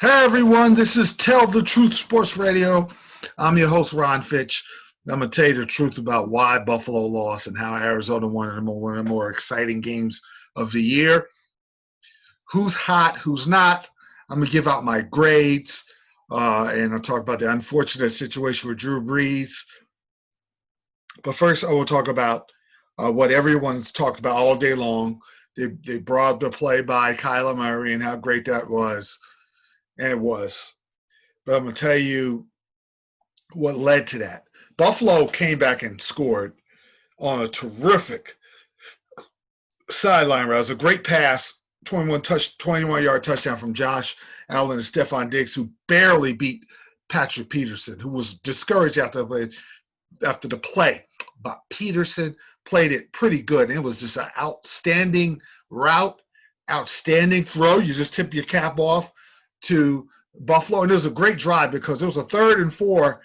Hey everyone, this is Tell the Truth Sports Radio. I'm your host, Ron Fitch. I'm going to tell you the truth about why Buffalo lost and how Arizona won one of the more exciting games of the year. Who's hot, who's not. I'm going to give out my grades, and I'll talk about the unfortunate situation with Drew Brees. But first, I will talk about what everyone's talked about all day long. They brought the play by Kyler Maury and how great that was. And it was. But I'm going to tell you what led to that. Buffalo came back and scored on a terrific sideline route. It was a great pass, 21-yard touchdown from Josh Allen and Stephon Diggs, who barely beat Patrick Peterson, who was discouraged after the play. But Peterson played it pretty good. It was just an outstanding route, outstanding throw. You just tip your cap off to Buffalo. And it was a great drive because it was a 3rd and 4,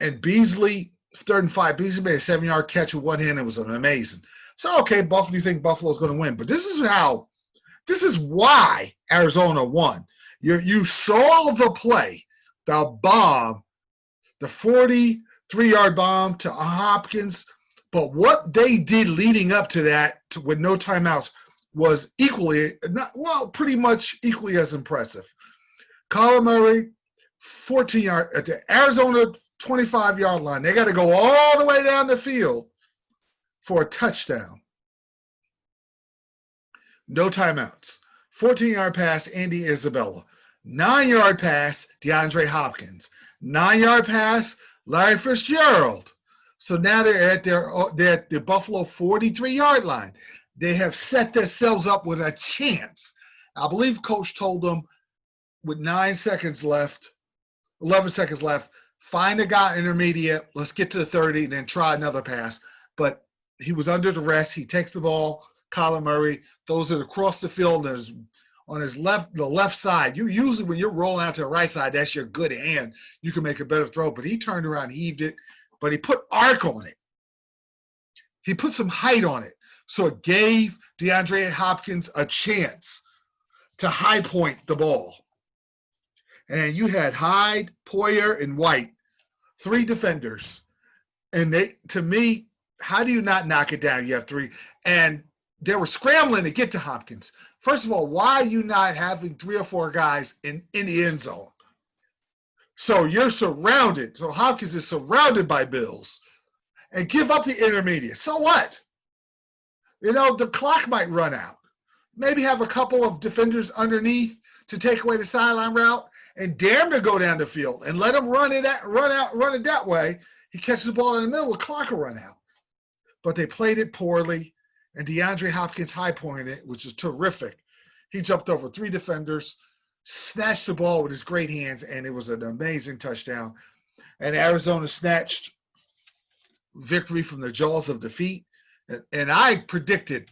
and Beasley, 3rd and 5, Beasley made a 7-yard catch with one hand. It was amazing. So, okay, Buffalo, you think Buffalo's going to win. But this is why Arizona won. You saw the play, the bomb, the 43-yard bomb to Hopkins. But what they did leading up to that with no timeouts was pretty much equally as impressive. Kyler Maury, 14-yard at the Arizona 25-yard line. They got to go all the way down the field for a touchdown. No timeouts. 14-yard pass, Andy Isabella. 9-yard pass, DeAndre Hopkins. 9-yard pass, Larry Fitzgerald. So now they're at the Buffalo 43-yard line. They have set themselves up with a chance. I believe Coach told them with 11 seconds left, find a guy intermediate, let's get to the 30, and then try another pass. But he was under duress. He takes the ball, Kyler Maury, throws it across the field on the left side. You usually, when you're rolling out to the right side, that's your good hand. You can make a better throw. But he turned around, heaved it, but he put arc on it. He put some height on it. So it gave DeAndre Hopkins a chance to high point the ball. And you had Hyde, Poyer, and White, 3 defenders. And to me, how do you not knock it down? You have 3. And they were scrambling to get to Hopkins. First of all, why are you not having 3 or 4 guys in the end zone? So you're surrounded. So Hopkins is surrounded by Bills. And give up the intermediate. So what? The clock might run out. Maybe have a couple of defenders underneath to take away the sideline route and dare him to go down the field and let him run it that way. He catches the ball in the middle, the clock will run out. But they played it poorly, and DeAndre Hopkins high-pointed it, which is terrific. He jumped over 3 defenders, snatched the ball with his great hands, and it was an amazing touchdown. And Arizona snatched victory from the jaws of defeat. And I predicted,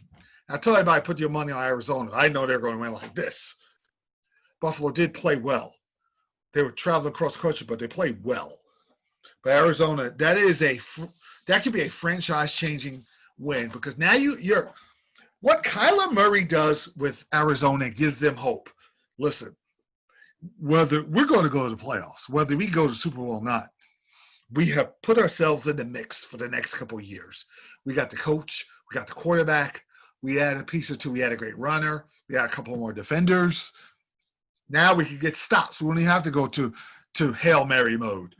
I told everybody, put your money on Arizona. I know they're going to win like this. Buffalo did play well. They were traveling across the country, but they played well. But Arizona, that could be a franchise-changing win, because now you're what Kyler Maury does with Arizona gives them hope. Listen, whether we're going to go to the playoffs, whether we go to the Super Bowl or not, we have put ourselves in the mix for the next couple of years. We got the coach, we got the quarterback, we had a piece or two, we had a great runner, we had a couple more defenders. Now we can get stops. We don't even have to go to Hail Mary mode.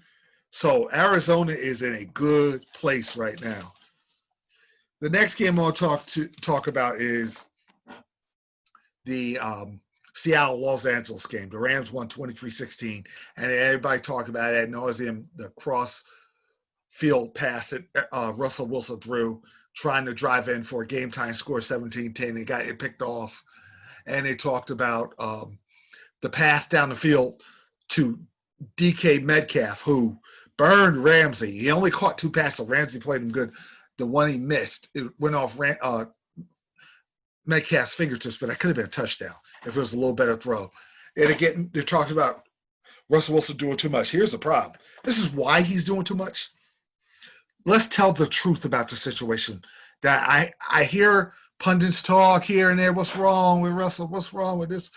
So Arizona is in a good place right now. The next game I'll talk about is the Seattle-Los Angeles game. The Rams won 23-16, and everybody talked about it ad nauseum, the cross-field pass that Russell Wilson threw, trying to drive in for a game-time score 17-10. They got it picked off, and they talked about the pass down the field to DK Metcalf, who burned Ramsey. He only caught 2 passes. Ramsey played him good. The one he missed, it went off Metcalf's fingertips, but that could have been a touchdown if it was a little better throw. And again, they're talking about Russell Wilson doing too much. Here's the problem. This is why he's doing too much. Let's tell the truth about the situation. That I hear pundits talk here and there. What's wrong with Russell? What's wrong with this?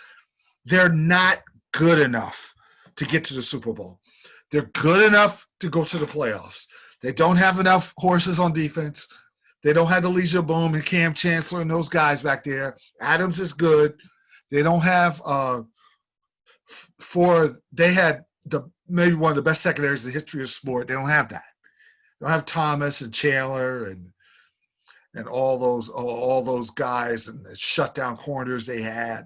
They're not good enough to get to the Super Bowl. They're good enough to go to the playoffs. They don't have enough horses on defense. They don't have Elijah Boom and Cam Chancellor and those guys back there. Adams is good. They don't have they had maybe one of the best secondaries in the history of sport. They don't have that. They don't have Thomas and Chandler and all those guys and the shutdown corners they had.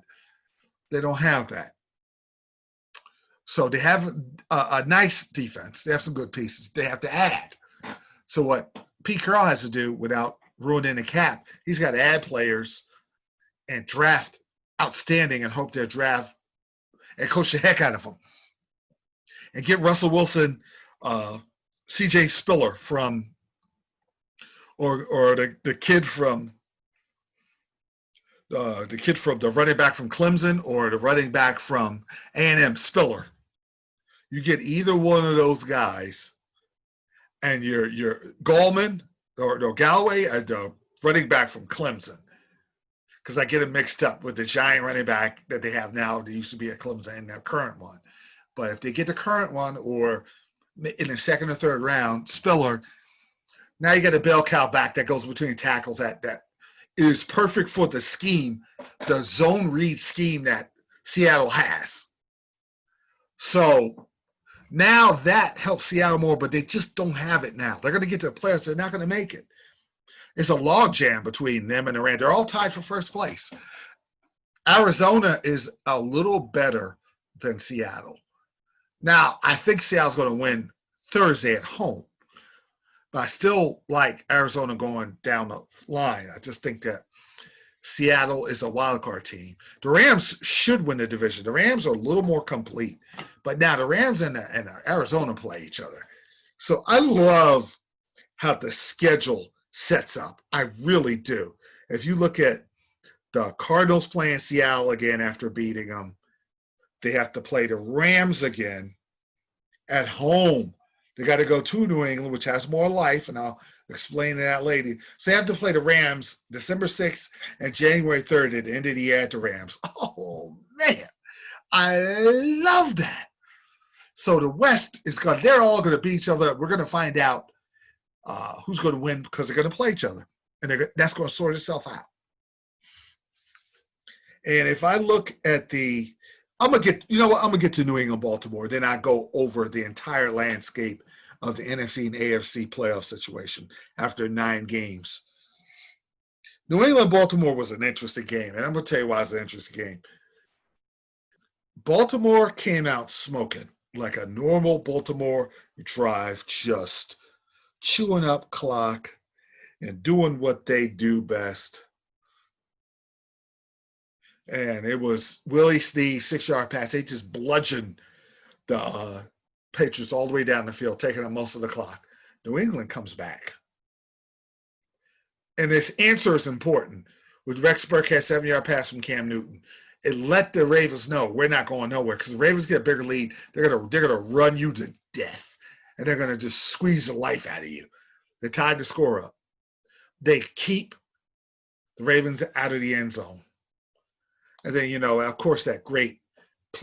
They don't have that. So they have a nice defense. They have some good pieces. They have to add. So what Pete Carroll has to do without ruining the cap, he's got to add players and draft outstanding and hope they'll draft and coach the heck out of them. And get Russell Wilson, C.J. Spiller from, or the kid from the running back from Clemson or the running back from A&M, Spiller. You get either one of those guys, and you're Gallman or Galloway, the running back from Clemson, because I get it mixed up with the giant running back that they have now. They used to be at Clemson and their current one. But if they get the current one or in the second or third round, Spiller, now you get a bell cow back that goes between tackles that is perfect for the scheme, the zone read scheme that Seattle has. So now that helps Seattle more, but they just don't have it now. They're going to get to the playoffs. They're not going to make it. It's a log jam between them and the Rams. They're all tied for first place. Arizona is a little better than Seattle. Now, I think Seattle's going to win Thursday at home, but I still like Arizona going down the line. I just think that Seattle is a wild card team. The Rams should win the division. The Rams are a little more complete, but now the Rams and Arizona play each other. So I love how the schedule sets up. I really do. If you look at the Cardinals playing Seattle again after beating them, they have to play the Rams again at home. They got to go to New England, which has more life, and I'll explain that later. So they have to play the Rams December 6th and January 3rd at the end of the year at the Rams. Oh, man. I love that. So the West is going – they're all going to beat each other. We're going to find out who's going to win because they're going to play each other, and that's going to sort itself out. And if I look at the – I'm going to get to New England, Baltimore. Then I go over the entire landscape of the NFC and AFC playoff situation after 9 games. New England, Baltimore was an interesting game, and I'm going to tell you why it's an interesting game. Baltimore came out smoking like a normal Baltimore drive, just chewing up clock and doing what they do best. And it was Willie Snead, 6-yard pass. They just bludgeoned the Patriots all the way down the field, taking up most of the clock. New England comes back. And this answer is important. With Rex Burkhead, 7-yard pass from Cam Newton, it let the Ravens know we're not going nowhere because the Ravens get a bigger lead. They're gonna run you to death, and they're gonna just squeeze the life out of you. They tied the score up. They keep the Ravens out of the end zone. And then, of course, that great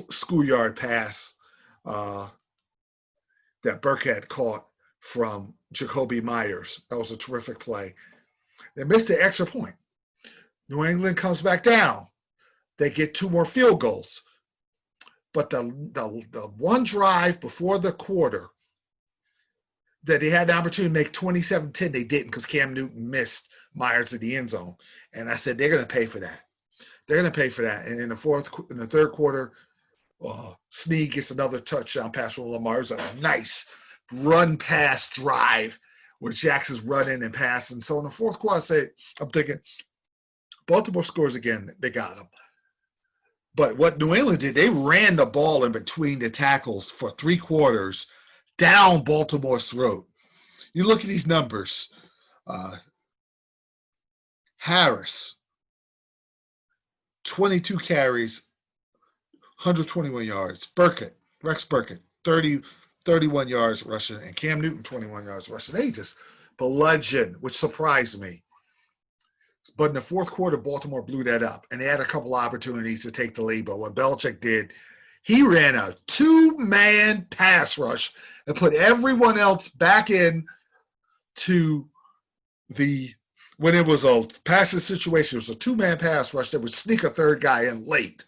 schoolyard pass that Burkhead caught from Jacoby Myers. That was a terrific play. They missed the extra point. New England comes back down. They get 2 more field goals. But the one drive before the quarter that they had the opportunity to make 27-10, they didn't because Cam Newton missed Myers in the end zone. And I said, they're going to pay for that. They're going to pay for that. And in the third quarter, Snead gets another touchdown pass from Lamar. It's a nice run pass drive where Jackson's running and passing. So in the fourth quarter, I'm thinking, Baltimore scores again. They got them. But what New England did, they ran the ball in between the tackles for 3 quarters down Baltimore's throat. You look at these numbers. Harris, 22 carries, 121 yards. Rex Burkhead, 31 yards rushing, and Cam Newton, 21 yards rushing. They just bludgeoned, which surprised me. But in the fourth quarter, Baltimore blew that up, and they had a couple opportunities to take the lead. But what Belichick did, He ran a 2-man pass rush and put everyone else back in to when it was a passing situation, it was a 2-man pass rush that would sneak a third guy in late.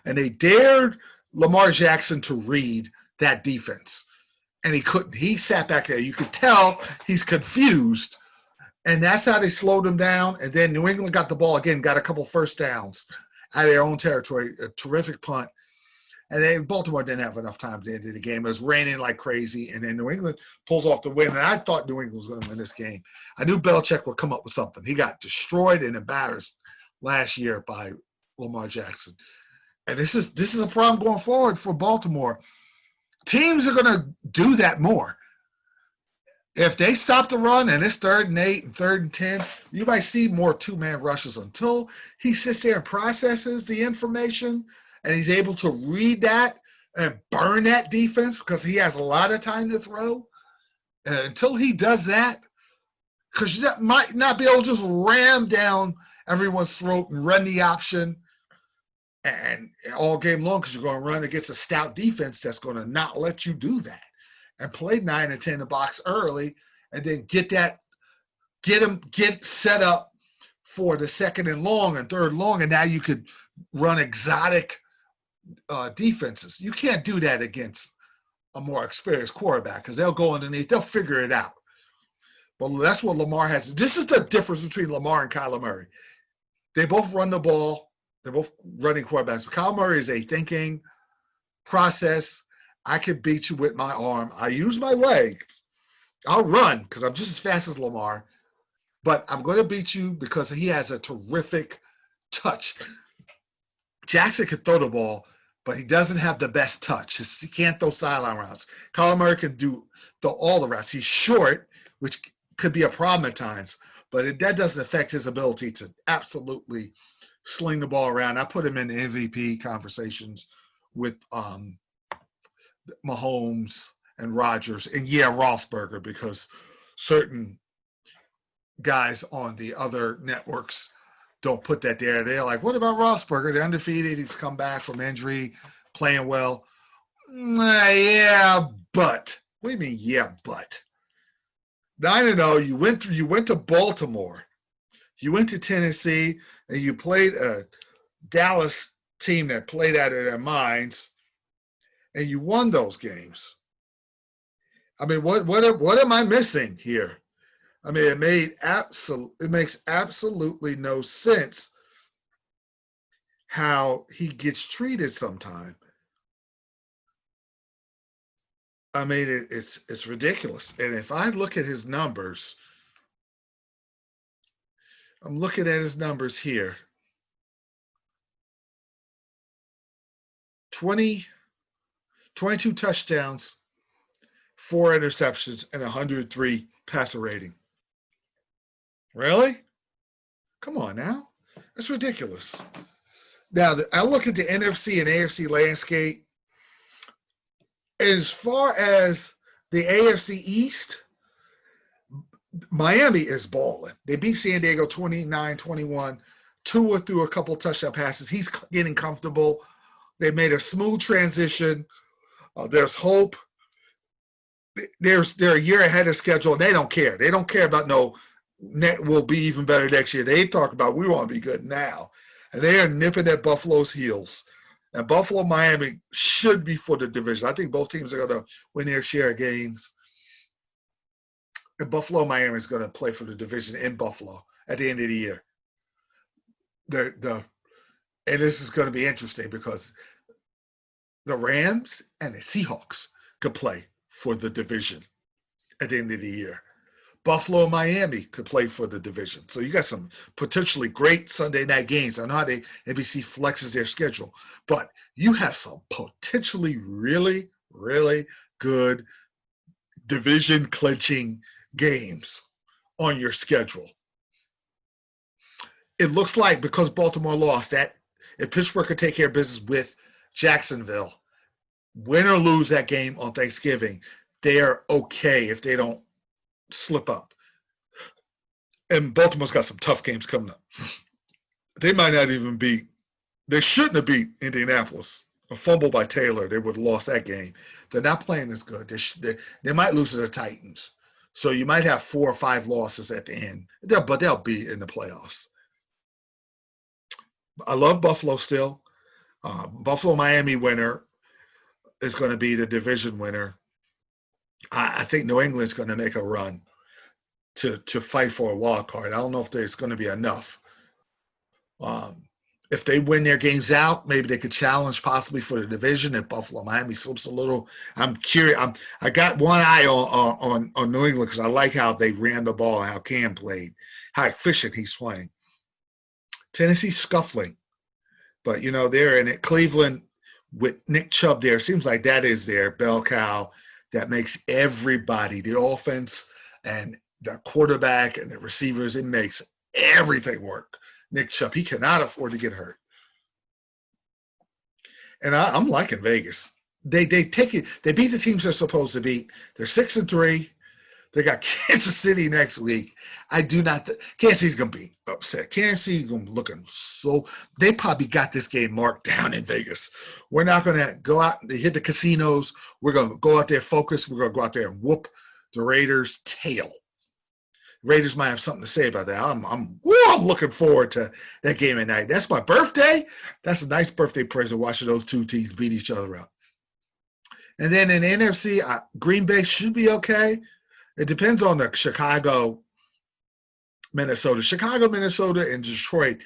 And they dared Lamar Jackson to read that defense. And he couldn't. He sat back there. You could tell he's confused. And that's how they slowed him down. And then New England got the ball again, got a couple first downs out of their own territory, a terrific punt. And then Baltimore didn't have enough time to end the game. It was raining like crazy. And then New England pulls off the win. And I thought New England was going to win this game. I knew Belichick would come up with something. He got destroyed and embarrassed last year by Lamar Jackson. And this is a problem going forward for Baltimore. Teams are going to do that more. If they stop the run and it's 3rd and 8 and 3rd and 10, you might see more 2-man rushes until he sits there and processes the information and he's able to read that and burn that defense because he has a lot of time to throw. Until he does that, because you might not be able to just ram down everyone's throat and run the option and all game long because you're going to run against a stout defense that's going to not let you do that. And play 9 and 10 in the box early, and then get set up for the 2nd and long and 3rd long, and now you could run exotic defenses. You can't do that against a more experienced quarterback because they'll go underneath. They'll figure it out. But that's what Lamar has. This is the difference between Lamar and Kyler Murray. They both run the ball. They're both running quarterbacks. Kyler Murray is a thinking process. I can beat you with my arm. I use my legs. I'll run because I'm just as fast as Lamar. But I'm going to beat you because he has a terrific touch. Jackson can throw the ball, but he doesn't have the best touch. He can't throw sideline routes. Kyler Murray can do all the routes. He's short, which could be a problem at times, but that doesn't affect his ability to absolutely sling the ball around. I put him in the MVP conversations with Mahomes and Rodgers, and Roethlisberger, because certain guys on the other networks don't put that there. They're like, what about Roethlisberger? They're undefeated. He's come back from injury, playing well. Yeah, but. What do you mean, yeah, but? 9-0, you went to Baltimore. You went to Tennessee, and you played a Dallas team that played out of their minds, and you won those games. I mean, what am I missing here? I mean, it makes absolutely no sense how he gets treated sometimes. I mean, it's ridiculous. And if I look at his numbers, I'm looking at his numbers here. 22 touchdowns, 4 interceptions, and 103 passer rating. Really? Come on now. That's ridiculous. Now, I look at the NFC and AFC landscape. As far as the AFC East, Miami is balling. They beat San Diego 29-21. Tua threw a couple touchdown passes. He's getting comfortable. They made a smooth transition. There's hope. They're a year ahead of schedule, and they don't care. They don't care about net will be even better next year. They talk about we want to be good now. And they are nipping at Buffalo's heels. And Buffalo, Miami should be for the division. I think both teams are going to win their share of games. And Buffalo, Miami is going to play for the division in Buffalo at the end of the year. And this is going to be interesting because the Rams and the Seahawks could play for the division at the end of the year. Buffalo and Miami could play for the division. So you got some potentially great Sunday night games. I know how NBC flexes their schedule, but you have some potentially really, really good division clinching games on your schedule. It looks like because Baltimore lost, that if Pittsburgh could take care of business with Jacksonville, win or lose that game on Thanksgiving, they're okay if they don't slip up. And Baltimore's got some tough games coming up. They might not even they shouldn't have beat Indianapolis A fumble by Taylor, they would have lost that game. They're not playing as good. They might lose to the Titans. So you might have 4 or 5 losses at the end, but they'll be in the playoffs. I love Buffalo still. Buffalo-Miami winner is going to be the division winner. I think New England's going to make a run to fight for a wild card. I don't know if there's going to be enough. If they win their games out, maybe they could challenge possibly for the division. If Buffalo-Miami slips a little, I'm curious. I got one eye on New England because I like how they ran the ball and how Cam played, how efficient he's playing. Tennessee scuffling, but they're in it. Cleveland with Nick Chubb there seems like that is their bell cow that makes everybody, the offense and the quarterback and the receivers, it makes everything work. Nick Chubb, he cannot afford to get hurt. And I'm liking Vegas. They take it. They beat the teams they're supposed to beat. They're 6-3. They got Kansas City next week. I do not. Kansas City's gonna be upset. Kansas City's gonna be looking so. They probably got this game marked down in Vegas. We're not gonna go out and hit the casinos. We're gonna go out there focused. We're gonna go out there and whoop the Raiders' tail. Raiders might have something to say about that. I'm looking forward to that game at night. That's my birthday. That's a nice birthday present watching those two teams beat each other up. And then in the NFC, Green Bay should be okay. It depends on the Chicago, Minnesota, and Detroit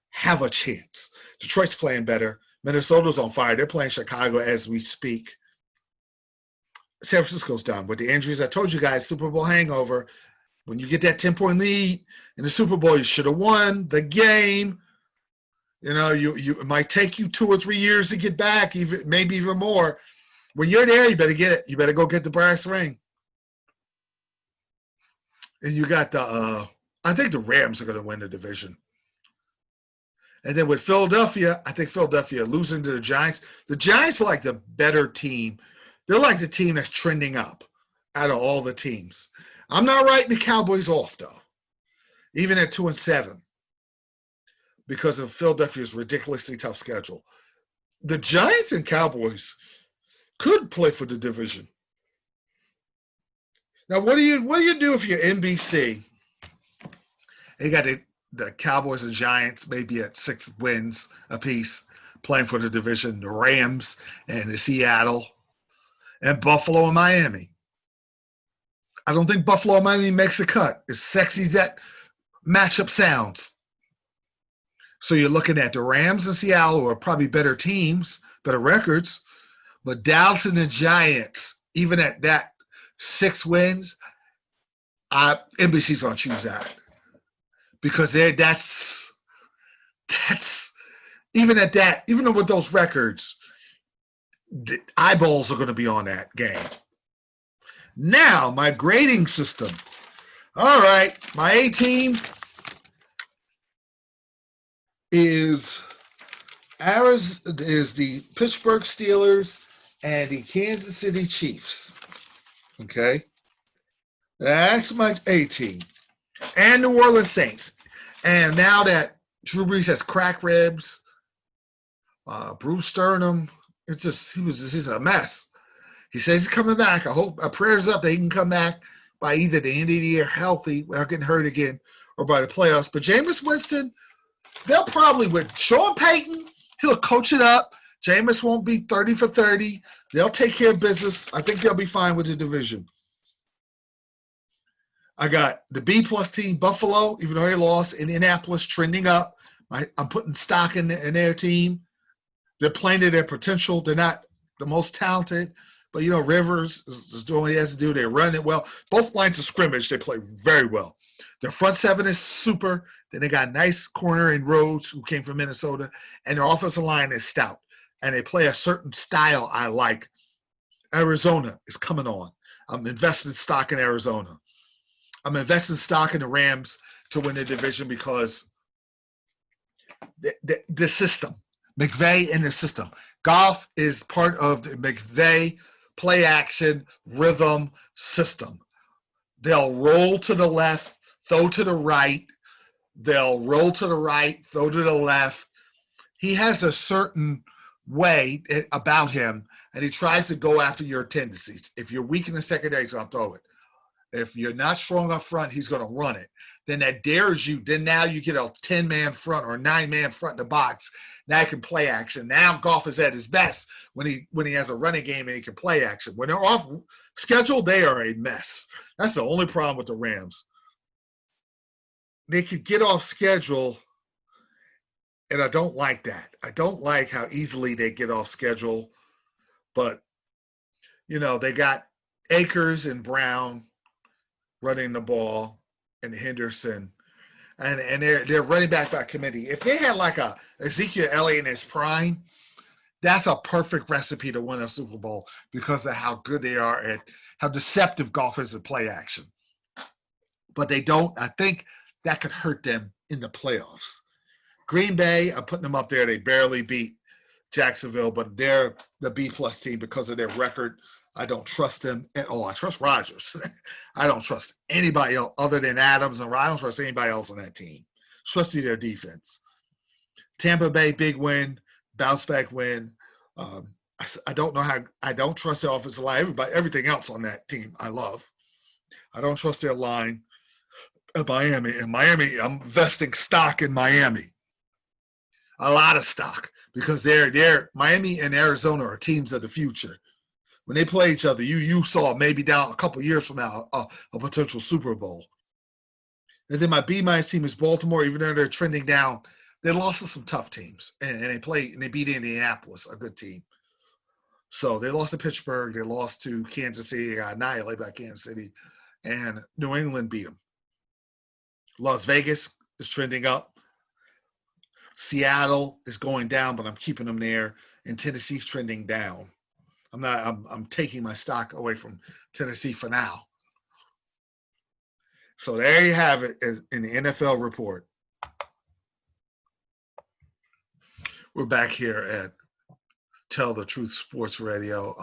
have a chance. Detroit's playing better. Minnesota's on fire. They're playing Chicago as we speak. San Francisco's done with the injuries. I told you guys, Super Bowl hangover. When you get that 10-point lead in the Super Bowl, you should have won the game. It might take you 2 or 3 years to get back, maybe even more. When you're there, you better get it. You better go get the brass ring. And you got I think the Rams are going to win the division. And then with Philadelphia, I think Philadelphia losing to the Giants. The Giants are like the better team. They're like the team that's trending up out of all the teams. I'm not writing the Cowboys off, though, even at 2-7, because of Philadelphia's ridiculously tough schedule. The Giants and Cowboys could play for the division. Now, what do you do if you're NBC? You got the Cowboys and Giants maybe at 6 wins apiece, playing for the division. The Rams and the Seattle, and Buffalo and Miami. I don't think Buffalo and Miami makes a cut. As sexy as that matchup sounds. So you're looking at the Rams and Seattle, who are probably better teams, better records. But Dallas and the Giants, even at that 6 wins, NBC's going to choose that. Because that's even at that, even with those records, the eyeballs are going to be on that game. Now, my grading system. All right, my A team is the Pittsburgh Steelers and the Kansas City Chiefs. Okay? That's my A team. And New Orleans Saints. And now that Drew Brees has cracked ribs, Bruce Sternum, he's a mess. He says he's coming back. I hope our prayers up that he can come back by either the end of the year healthy without getting hurt again or by the playoffs. But Jameis Winston, they'll probably, with Sean Payton, he'll coach it up. Jameis won't be 30 for 30. They'll take care of business. I think they'll be fine with the division. I got the B-plus team, Buffalo, even though they lost, Indianapolis trending up. I'm putting stock in their team. They're playing to their potential. They're not the most talented. But, Rivers is doing what he has to do. They run it well. Both lines of scrimmage, they play very well. Their front seven is super. Then they got a nice corner in Rhodes, who came from Minnesota. And their offensive line is stout. And they play a certain style I like. Arizona is coming on. I'm investing stock in Arizona. I'm investing stock in the Rams to win the division because the system, McVay and the system. Goff is part of the McVay play action rhythm system. They'll roll to the left, throw to the right. They'll roll to the right, throw to the left. He has a certain way about him, and he tries to go after your tendencies. If you're weak in the secondary, he's going to throw it. If you're not strong up front, he's going to run it. Then that dares you. Then now you get a 10-man front or a 9-man front in the box. Now he can play action. Now Goff is at his best when he has a running game and he can play action. When they're off schedule, they are a mess. That's the only problem with the Rams. They could get off schedule, and I don't like that. I don't like how easily they get off schedule. But, they got Akers and Brown running the ball, and Henderson, and they're running back by committee. If they had like a Ezekiel Elliott in his prime, that's a perfect recipe to win a Super Bowl because of how good they are at how deceptive Goff is at play action. But they don't. I think that could hurt them in the playoffs. Green Bay, I'm putting them up there. They barely beat Jacksonville, but they're the B-plus team because of their record. I don't trust them at all. I trust Rodgers. I don't trust anybody else other than Adams, and I don't trust anybody else on that team, especially their defense. Tampa Bay, big win, bounce back win. I don't know how. I don't trust their offensive line. Everything else on that team, I love. I don't trust their line. Miami, I'm investing stock in Miami. A lot of stock because they're Miami and Arizona are teams of the future. When they play each other, you saw maybe down a couple years from now a potential Super Bowl. And then my B-minus team is Baltimore. Even though they're trending down, they lost to some tough teams, and they beat Indianapolis, a good team. So they lost to Pittsburgh, they lost to Kansas City, they got annihilated by Kansas City, and New England beat them. Las Vegas is trending up. Seattle is going down, but I'm keeping them there, and Tennessee's trending down. I'm taking my stock away from Tennessee for now. So there you have it in the NFL report. We're back here at Tell the Truth Sports Radio.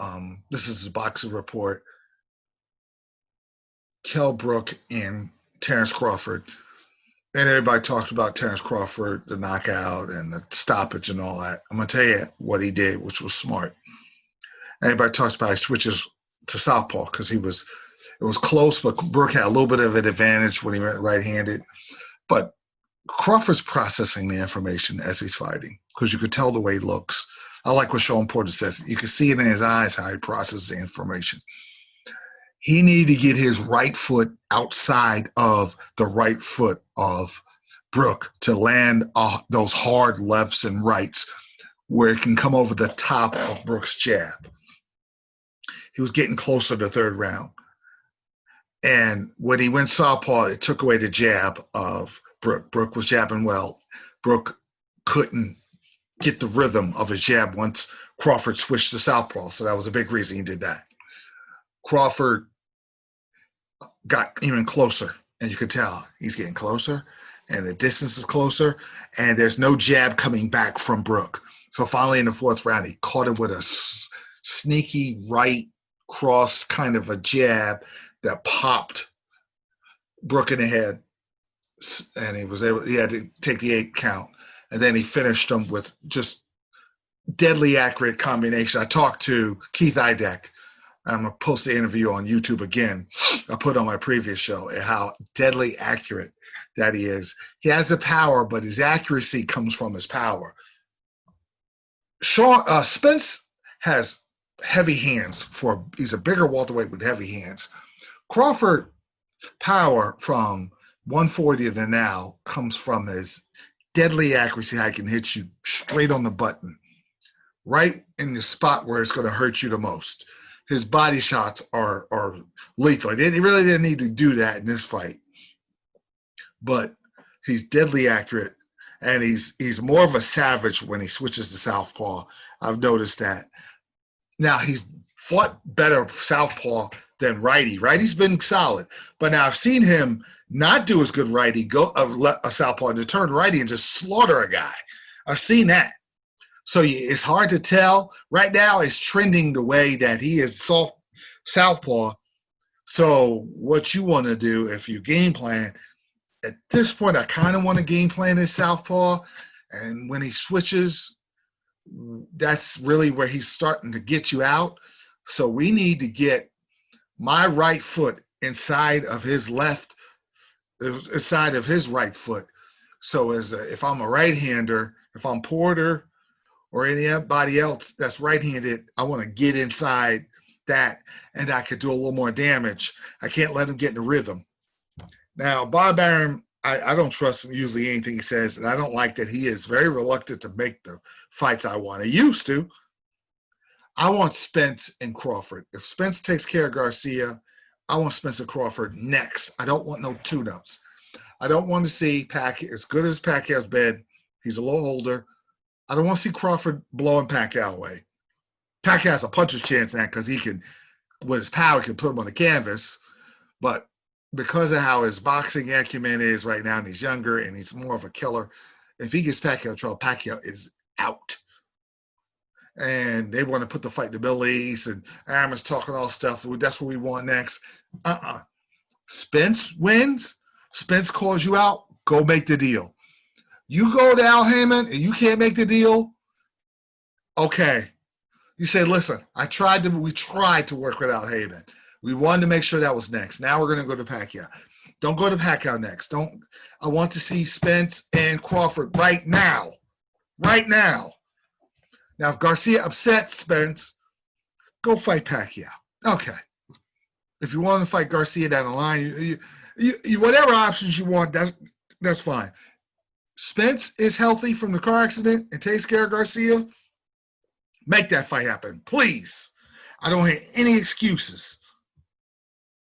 This is the boxing report. Kell Brook and Terrence Crawford. And everybody talked about Terrence Crawford, the knockout and the stoppage and all that. I'm going to tell you what he did, which was smart. Everybody talks about he switches to southpaw because it was close, but Brook had a little bit of an advantage when he went right-handed. But Crawford's processing the information as he's fighting because you could tell the way he looks. I like what Sean Porter says. You can see it in his eyes how he processes the information. He needed to get his right foot outside of the right foot of Brook to land those hard lefts and rights where it can come over the top of Brook's jab. He was getting closer to the third round. And when he went southpaw, it took away the jab of Brook. Brook was jabbing well. Brook couldn't get the rhythm of his jab once Crawford switched to southpaw. So that was a big reason he did that. Crawford got even closer, and you could tell he's getting closer, and the distance is closer, and there's no jab coming back from Brook. So finally in the fourth round, he caught him with a sneaky right cross kind of a jab that popped Brook in the head, and he had to take the 8 count, and then he finished him with just deadly accurate combination. I talked to Keith Idek. I'm going to post the interview on YouTube again. I put on my previous show and how deadly accurate that he is. He has the power, but his accuracy comes from his power. Spence has heavy hands. He's a bigger welterweight with heavy hands. Crawford power from 140 to now comes from his deadly accuracy. I can hit you straight on the button, right in the spot where it's going to hurt you the most. His body shots are lethal. He really didn't need to do that in this fight, but he's deadly accurate, and he's more of a savage when he switches to southpaw. I've noticed that. Now, he's fought better southpaw than righty. Righty's been solid, but now I've seen him not do as good righty, go a southpaw, and to turn righty and just slaughter a guy. I've seen that. So it's hard to tell. Right now, it's trending the way that he is southpaw. So what you want to do if you game plan, at this point, I kind of want to game plan his southpaw. And when he switches, that's really where he's starting to get you out. So we need to get my right foot inside of his right foot. So if I'm a right-hander, if I'm Porter or anybody else that's right-handed, I want to get inside that, and I could do a little more damage. I can't let him get in the rhythm. Now, Bob Arum, I don't trust usually anything he says, and I don't like that he is very reluctant to make the fights I want. He used to. I want Spence and Crawford. If Spence takes care of Garcia, I want Spence and Crawford next. I don't want no tune-ups. I don't want to see Pacquiao, as good as Pacquiao's been, he's a little older. I don't want to see Crawford blowing Pacquiao away. Pacquiao has a puncher's chance now because he can, with his power, can put him on the canvas. But because of how his boxing acumen is right now, and he's younger and he's more of a killer, if he gets Pacquiao in trouble, Pacquiao is out. And they want to put the fight in the Middle East, and Arum talking all stuff. That's what we want next. Spence wins. Spence calls you out. Go make the deal. You go to Al Haymon and you can't make the deal. Okay. You say, listen, we tried to work with Al Haymon. We wanted to make sure that was next. Now we're going to go to Pacquiao. Don't go to Pacquiao next. I want to see Spence and Crawford right now. Right now. Now, if Garcia upsets Spence, go fight Pacquiao. Okay. If you want to fight Garcia down the line, you whatever options you want, that's fine. Spence is healthy from the car accident and takes care of Garcia. Make that fight happen, please. I don't hear any excuses.